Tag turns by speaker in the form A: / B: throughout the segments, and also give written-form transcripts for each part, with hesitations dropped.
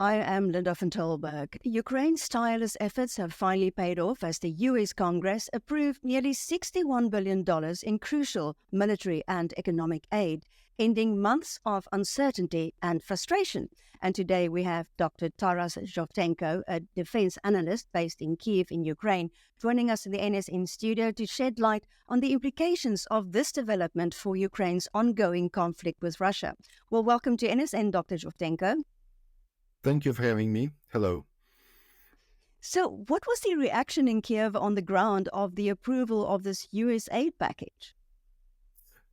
A: I am Linda van Tolberg. Ukraine's tireless efforts have finally paid off as the US Congress approved nearly $61 billion in crucial military and economic aid, ending months of uncertainty and frustration. And today we have Dr. Taras Zhovtenko, a defense analyst based in Kyiv in Ukraine, joining us in the NSN studio to shed light on the implications of this development for Ukraine's ongoing conflict with Russia. Well, welcome to NSN, Dr. Zhovtenko.
B: Thank you for having me. Hello.
A: So, what was the reaction in Kyiv on the ground of the approval of this US aid package?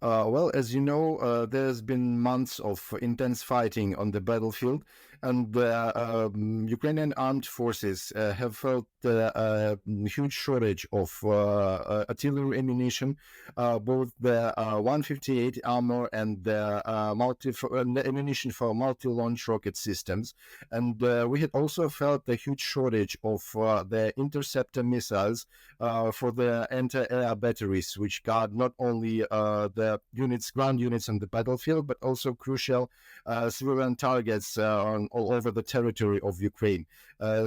B: Well, as you know, there's been months of intense fighting on the battlefield, and Ukrainian armed forces have felt a huge shortage of artillery ammunition, both the 158 armor and the ammunition for multi-launch rocket systems. And we had also felt a huge shortage of the interceptor missiles for the anti-air batteries, which guard not only the ground units on the battlefield, but also crucial civilian targets all over the territory of Ukraine.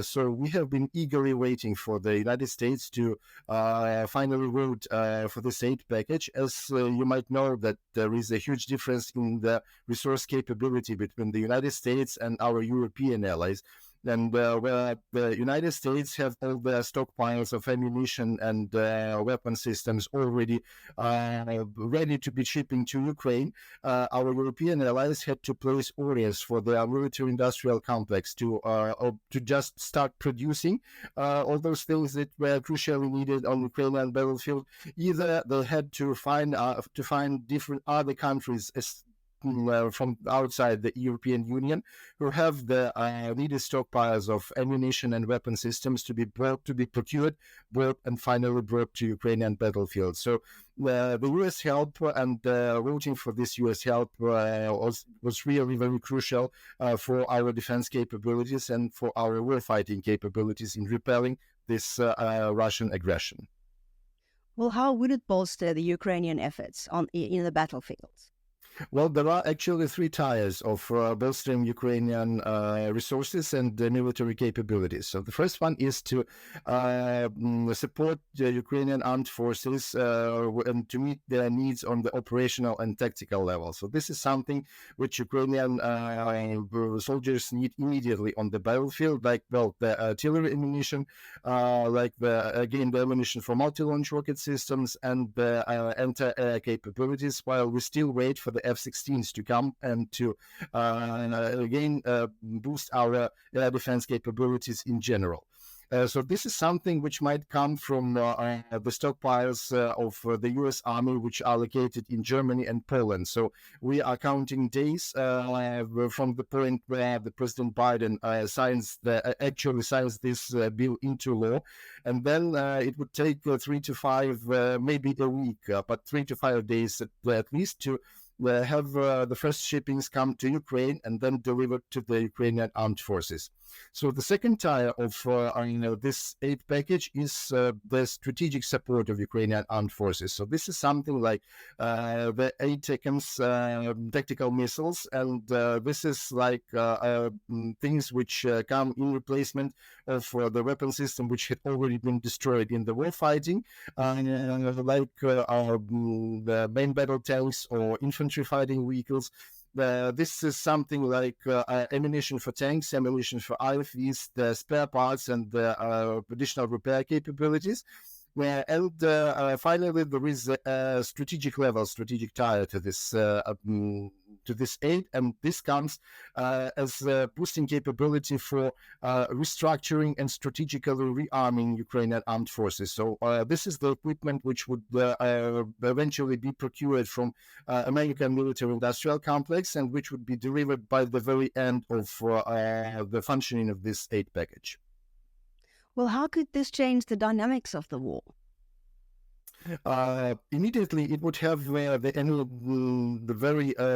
B: So we have been eagerly waiting for the United States to finally vote for this aid package. As you might know, that there is a huge difference in the resource capability between the United States and our European allies. And where the United States have all the stockpiles of ammunition and weapon systems already ready to be shipping to Ukraine, our European allies had to place orders for their military-industrial complex to just start producing all those things that were crucially needed on the Ukrainian battlefield. Either they had to find different other countries from outside the European Union who have the needed stockpiles of ammunition and weapon systems to be procured, brought, and finally brought to Ukrainian battlefield. So the US help and voting for this US help was really very crucial for our defense capabilities and for our warfighting capabilities in repelling this Russian aggression.
A: Well, how would it bolster the Ukrainian efforts in the battlefields?
B: Well, there are actually three tiers of bolstering Ukrainian resources and military capabilities. So the first one is to support the Ukrainian armed forces and to meet their needs on the operational and tactical level. So this is something which Ukrainian soldiers need immediately on the battlefield, like, well, the artillery ammunition, like the ammunition for multi-launch rocket systems and the anti-air capabilities, while we still wait for the F-16s to come and to boost our air defense capabilities in general. So this is something which might come from the stockpiles of the U.S. Army, which are located in Germany and Poland. So we are counting days from the point where the President Biden actually signs this bill into law, and then it would take 3 to 5, maybe a week, but 3 to 5 days at least to have the first shippings come to Ukraine and then delivered to the Ukrainian armed forces. So the second tier of this aid package is the strategic support of Ukrainian armed forces. So this is something like the ATACMS tactical missiles, and this is like things which come in replacement of the weapon system which had already been destroyed in the war fighting, like the main battle tanks or infantry fighting vehicles. This is something like ammunition for tanks, ammunition for IFVs, the spare parts, and the additional repair capabilities. And finally, there is a strategic tier to this aid, and this comes as a boosting capability for restructuring and strategically rearming Ukrainian armed forces. So this is the equipment which would eventually be procured from American military-industrial complex, and which would be delivered by the very end of the functioning of this aid package.
A: Well, how could this change the dynamics of the war?
B: Immediately, it would have the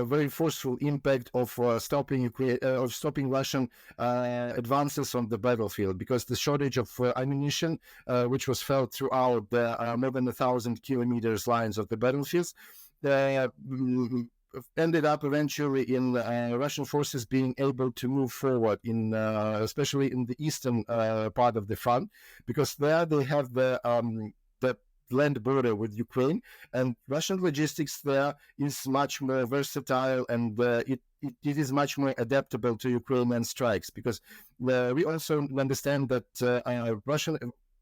B: very forceful impact of stopping Russian advances on the battlefield, because the shortage of ammunition, which was felt throughout the more than 1,000 kilometers lines of the battlefields, ended up eventually in Russian forces being able to move forward in especially in the eastern part of the front, because there they have the land border with Ukraine, and Russian logistics there is much more versatile, and it is much more adaptable to Ukrainian strikes, because we also understand that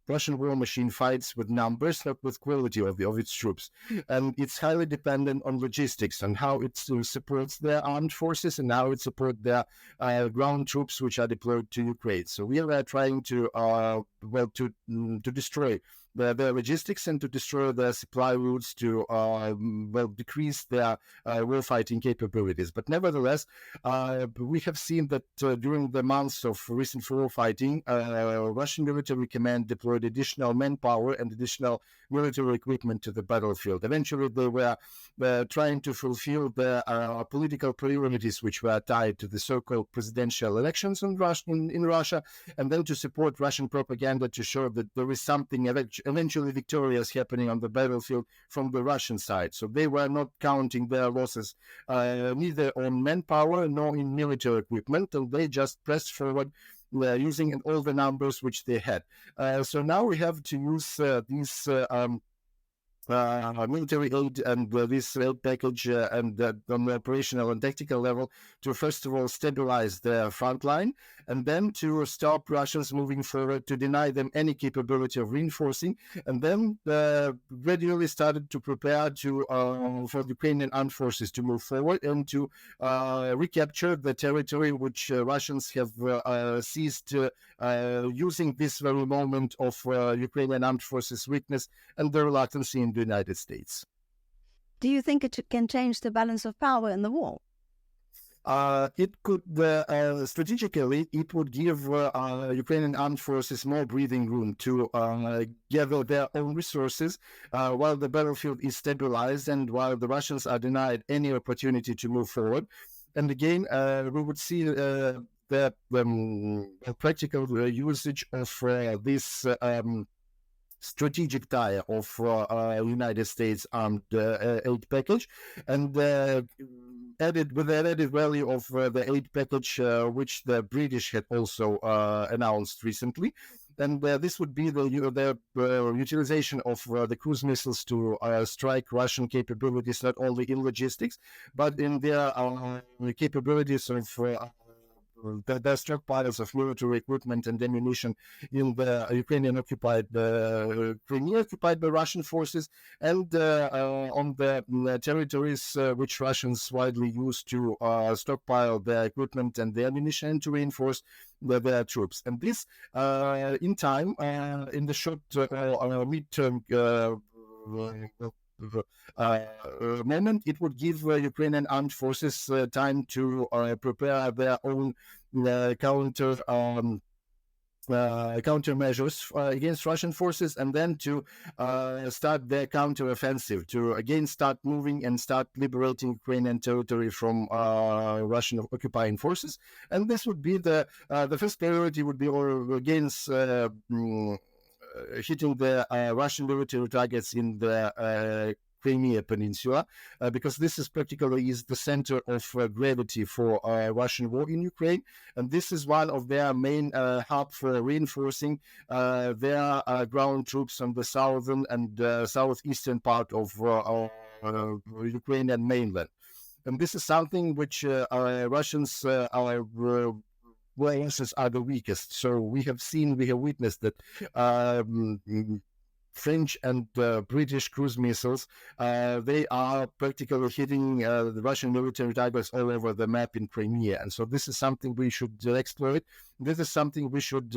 B: Russian war machine fights with numbers, not with quality of its troops. And it's highly dependent on logistics and how it supports their armed forces and how it supports their ground troops which are deployed to Ukraine. So we are trying to destroy the logistics and to destroy their supply routes, to decrease their war-fighting capabilities. But nevertheless, we have seen that during the months of recent war fighting, Russian military command deployed additional manpower and additional military equipment to the battlefield. Eventually, they were trying to fulfill the political priorities which were tied to the so-called presidential elections in Russia, and then to support Russian propaganda to show that there is something eventually victorious happening on the battlefield from the Russian side. So they were not counting their losses neither on manpower nor in military equipment, and they just pressed forward using all the numbers which they had. So now we have to use these military aid and this aid package and on the operational and tactical level to first of all stabilize the front line, and then to stop Russians moving forward, to deny them any capability of reinforcing, and then gradually started to prepare for the Ukrainian armed forces to move forward and to recapture the territory which Russians have seized using this very moment of Ukrainian armed forces weakness and the reluctancy in the United States.
A: Do you think it can change the balance of power in the war?
B: It could, strategically, it would give Ukrainian armed forces more breathing room to gather their own resources while the battlefield is stabilized and while the Russians are denied any opportunity to move forward. And again, we would see the practical usage of this strategic tie of United States armed aid package, and added with the added value of the aid package which the British had also announced recently. And this would be the utilization of the cruise missiles to strike Russian capabilities, not only in logistics, but in their capabilities of the stockpiles of military equipment and ammunition in the Ukrainian occupied Crimea, occupied by Russian forces, and on the territories which Russians widely use to stockpile their equipment and their ammunition and to reinforce their troops. And this, in time, in the short mid-term moment, it would give Ukrainian armed forces time to prepare their own countermeasures against Russian forces, and then to start their counteroffensive, to again start moving and start liberating Ukrainian territory from Russian occupying forces. And this would be the first priority would be against hitting the Russian military targets in the Crimea Peninsula, because this is practically the center of gravity for Russian war in Ukraine, and this is one of their main hub for reinforcing their ground troops on the southern and southeastern part of Ukrainian mainland. And this is something which Russians are are the weakest. So we have witnessed that French and British cruise missiles, they are practically hitting the Russian military targets all over the map in Crimea. And so this is something we should exploit. This is something we should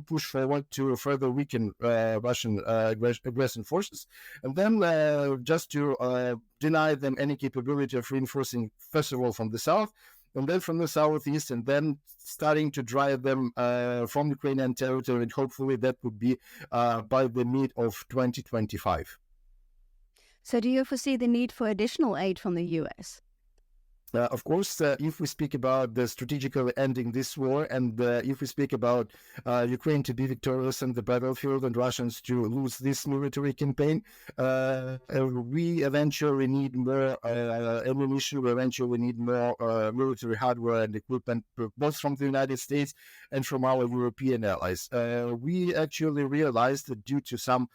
B: push forward to further weaken Russian aggression forces. And then just to deny them any capability of reinforcing, first of all, from the south, and then from the southeast, and then starting to drive them from Ukrainian territory, and hopefully that would be by the mid of 2025.
A: So do you foresee the need for additional aid from the US?
B: Of course, if we speak about the strategically ending this war, and if we speak about Ukraine to be victorious on the battlefield and Russians to lose this military campaign, we eventually need more ammunition, we eventually need more military hardware and equipment, both from the United States and from our European allies. We actually realized that due to some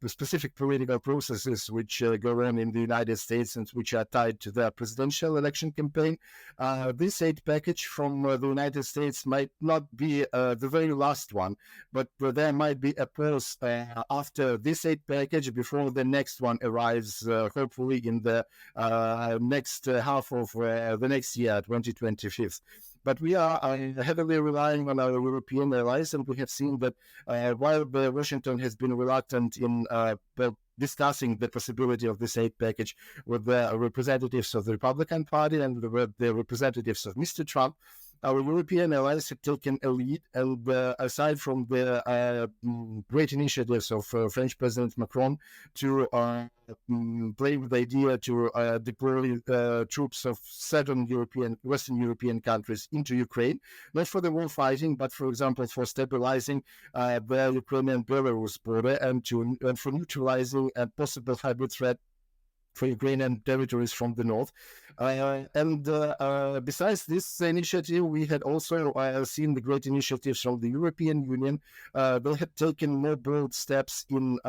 B: specific political processes which go on in the United States and which are tied to the presidential election campaign, this aid package from the United States might not be the very last one, but there might be a pause after this aid package before the next one arrives, hopefully in the next half of the next year, 2025. But we are heavily relying on our European allies, and we have seen that while Washington has been reluctant in discussing the possibility of this aid package with the representatives of the Republican Party and with the representatives of Mr. Trump, our European allies have taken a lead, and aside from the great initiatives of French President Macron to play with the idea to deploy troops of certain Western European countries into Ukraine, not for the war fighting, but for example for stabilizing the Ukrainian-Belarus border and for neutralizing a possible hybrid threat for Ukrainian territories from the north. Besides this initiative, we had also seen the great initiatives from the European Union. They had taken more bold steps in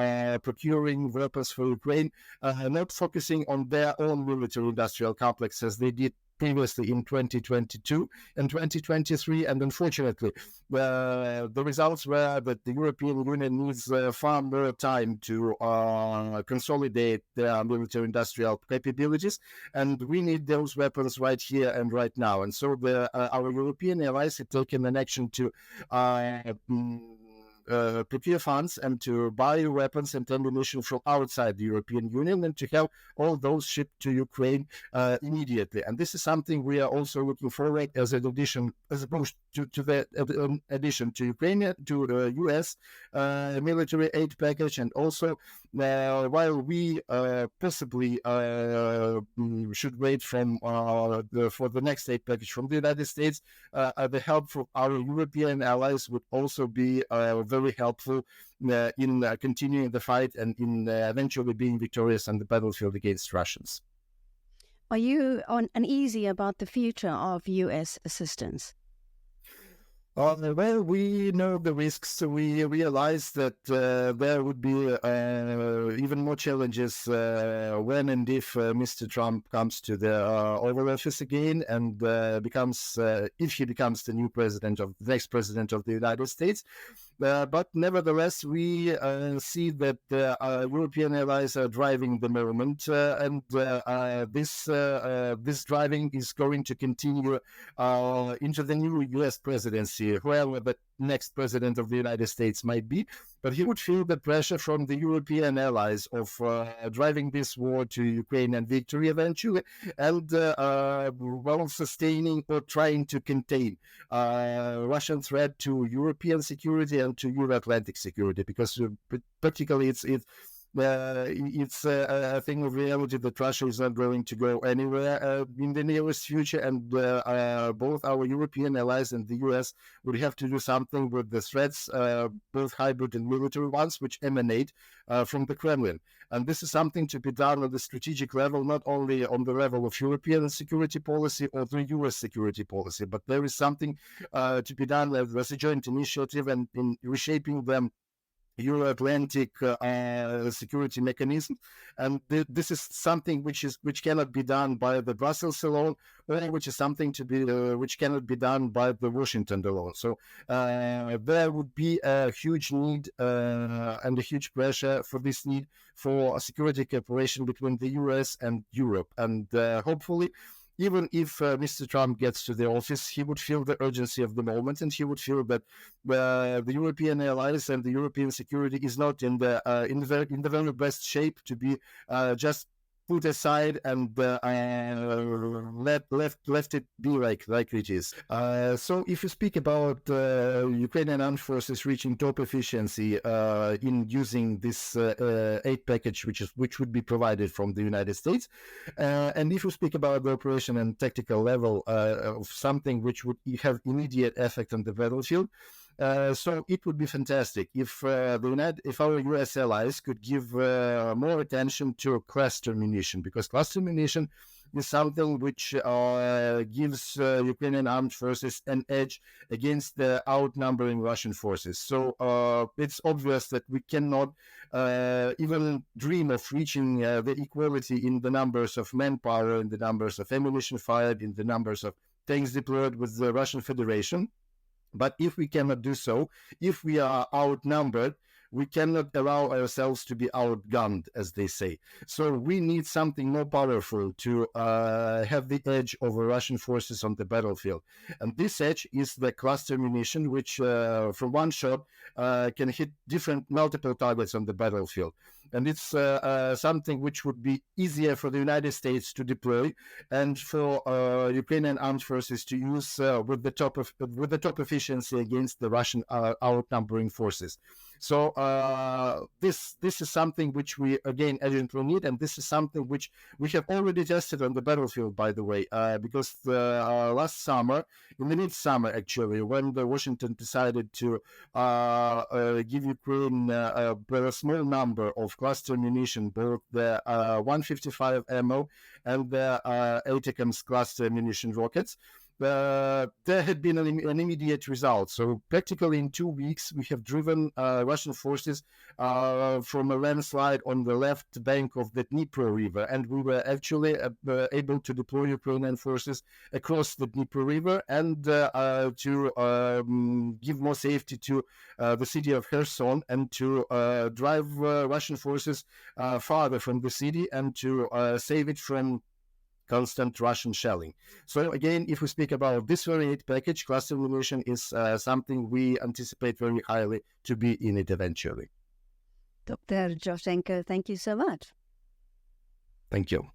B: procuring weapons for Ukraine, not focusing on their own military-industrial complex as they did previously in 2022 and 2023, and unfortunately, the results were that the European Union needs far more time to consolidate their military-industrial capabilities, and we need those weapons right here and right now. And so our European allies have taken an action to procure funds and to buy weapons and ammunition from outside the European Union and to have all those shipped to Ukraine immediately. And this is something we are also looking forward as an addition, as opposed to the addition to Ukraine, to the US military aid package. And also, while we possibly should wait for the next aid package from the United States, the help from our European allies would also be very helpful in continuing the fight and in eventually being victorious on the battlefield against Russians.
A: Are you uneasy about the future of U.S. assistance?
B: Well, we know the risks. We realize that there would be even more challenges when and if Mr. Trump comes to the Oval Office again and if he becomes the next president of the United States. But nevertheless, we see that European allies are driving the movement, and this driving is going to continue into the new U.S. presidency, whoever the next president of the United States might be. But he would feel the pressure from the European allies of driving this war to Ukrainian victory eventually, and sustaining or trying to contain Russian threat to European security and to Euro-Atlantic security, because practically it's a thing of reality that Russia is not going to go anywhere in the nearest future, and both our European allies and the US would have to do something with the threats, both hybrid and military ones, which emanate from the Kremlin. And this is something to be done on the strategic level, not only on the level of European security policy or the US security policy, but there is something to be done as a joint initiative and in reshaping them Euro-Atlantic security mechanism, and this is something which cannot be done by the Brussels alone, or which is something which cannot be done by the Washington alone. So there would be a huge need and a huge pressure for this need for a security cooperation between the US and Europe, and hopefully, even if Mr. Trump gets to the office, he would feel the urgency of the moment, and he would feel that the European allies and the European security is not in the very best shape to be just put aside and left it be like it is. So if you speak about Ukrainian armed forces reaching top efficiency in using this aid package, which would be provided from the United States, and if you speak about the operation and tactical level of something which would have immediate effect on the battlefield. So it would be fantastic if our U.S. allies could give more attention to cluster munition, because cluster munition is something which gives Ukrainian armed forces an edge against the outnumbering Russian forces. So it's obvious that we cannot even dream of reaching the equality in the numbers of manpower, in the numbers of ammunition fired, in the numbers of tanks deployed with the Russian Federation. But if we cannot do so, if we are outnumbered, we cannot allow ourselves to be outgunned, as they say. So we need something more powerful to have the edge over Russian forces on the battlefield. And this edge is the cluster munition, which from one shot can hit multiple targets on the battlefield. And it's something which would be easier for the United States to deploy and for Ukrainian armed forces to use with the top efficiency against the Russian outnumbering forces. So this is something which we again urgently need, and this is something which we have already tested on the battlefield, by the way, because last summer, in the midsummer actually, when Washington decided to give Ukraine a small number of cluster munition, both the 155 ammo and the ATACMS cluster munition rockets, there had been an immediate result. So practically in 2 weeks, we have driven Russian forces from a landslide on the left bank of the Dnipro River, and we were actually able to deploy Ukrainian forces across the Dnipro River and to give more safety to the city of Kherson, and to drive Russian forces farther from the city, and to save it from constant Russian shelling. So again, if we speak about this very aid package, cluster munition is something we anticipate very highly to be in it eventually.
A: Dr. Joshenko, thank you so much.
B: Thank you.